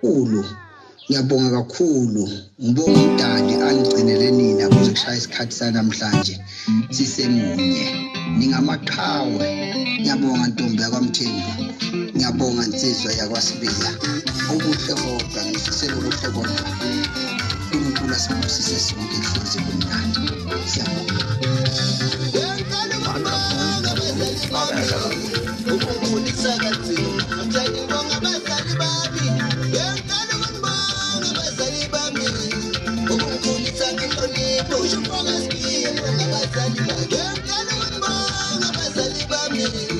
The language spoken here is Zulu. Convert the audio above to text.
Ulu ngiyabonga kakhulu ngibonga uDali angigcinele nina kuze kushaya isikhathi sanamhlanje sisemunye ningamaqhawe ngiyabonga Ntombi yakwaMthembu ngiyabonga insizwa yakwaSibila ubuhle kodwa ngifisela ubuhle kodwa uNkulunkulu asibusise sonke ihlezi kumnandi siyabonga Push your progress, be a